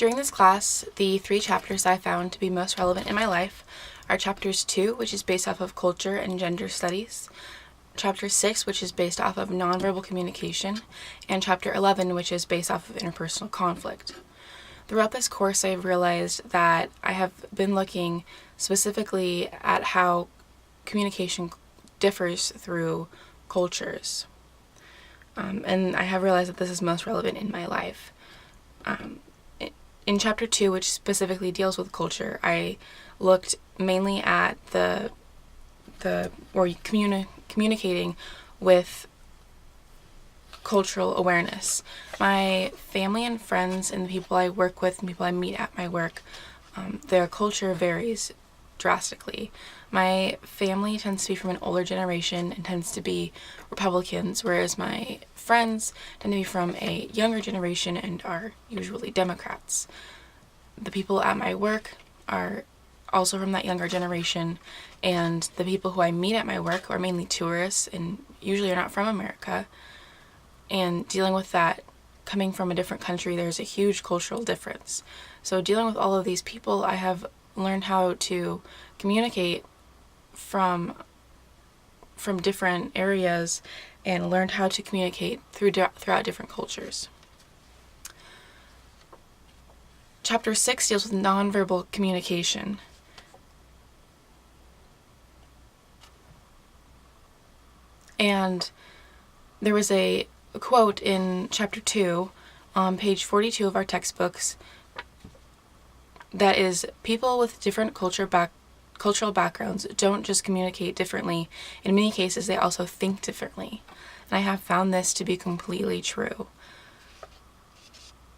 During this class, the 3 chapters I found to be most relevant in my life are Chapters 2, which is based off of culture and gender studies, Chapter 6, which is based off of nonverbal communication, and Chapter 11, which is based off of interpersonal conflict. Throughout this course, I've realized that I have been looking specifically at how communication differs through cultures. And I have realized that this is most relevant in my life. In Chapter 2, which specifically deals with culture, I looked mainly at communicating with cultural awareness. My family and friends and the people I work with and people I meet at my work, their culture varies drastically. My family tends to be from an older generation and tends to be Republicans, whereas my friends tend to be from a younger generation and are usually Democrats. The people at my work are also from that younger generation, and the people who I meet at my work are mainly tourists and usually are not from America. And dealing with that, coming from a different country, there's a huge cultural difference. So dealing with all of these people, I have learned how to communicate from different areas and learned how to communicate throughout different cultures. Chapter 6 deals with nonverbal communication. And there was a quote in Chapter 2 on page 42 of our textbooks that is, people with different cultural backgrounds don't just communicate differently. In many cases, they also think differently. And I have found this to be completely true.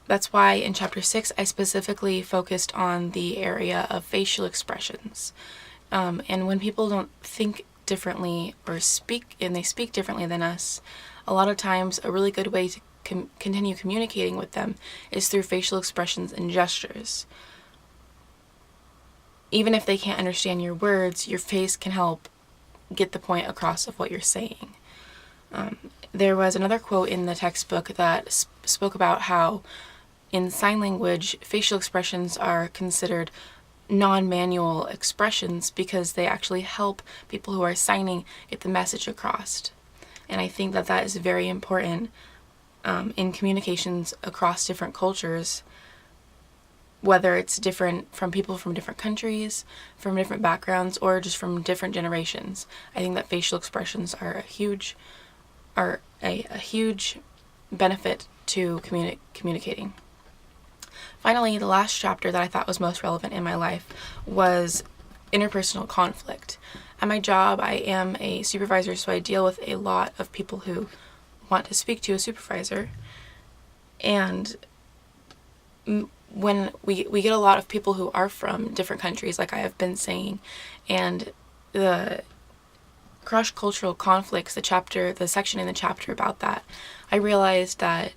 That's why in Chapter 6, I specifically focused on the area of facial expressions. And when people don't think differently or speak differently than us, a lot of times a really good way to continue communicating with them is through facial expressions and gestures. Even if they can't understand your words, your face can help get the point across of what you're saying. There was another quote in the textbook that spoke about how in sign language, facial expressions are considered non-manual expressions because they actually help people who are signing get the message across. And I think that is very important in communications across different cultures, whether it's different from people from different countries, from different backgrounds, or just from different generations. I think that facial expressions are a huge benefit to communicating. Finally, the last chapter that I thought was most relevant in my life was interpersonal conflict. At my job, I am a supervisor, so I deal with a lot of people who want to speak to a supervisor. And when we get a lot of people who are from different countries, like I have been saying, and the cross-cultural conflicts, the section in the chapter about that, I realized that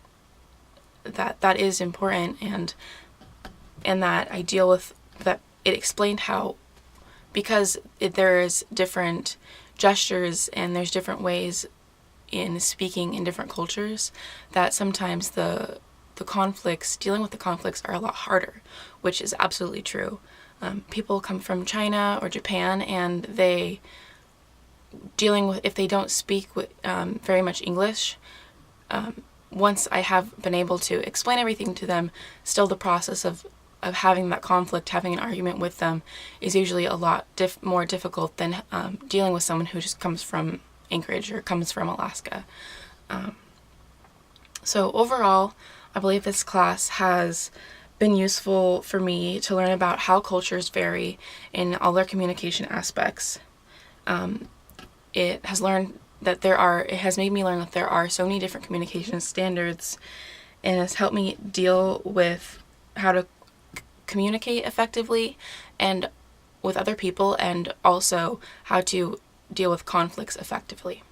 is important, and that I deal with that. It explained how, because there's different gestures and there's different ways in speaking in different cultures, that sometimes dealing with the conflicts are a lot harder, which is absolutely true. People come from China or Japan, and if they don't speak very much English, once I have been able to explain everything to them, still the process of having that conflict, having an argument with them, is usually a lot more difficult than dealing with someone who just comes from Anchorage or comes from Alaska. So overall, I believe this class has been useful for me to learn about how cultures vary in all their communication aspects. It has made me learn that there are so many different communication standards, and has helped me deal with how to communicate effectively and with other people, and also how to deal with conflicts effectively.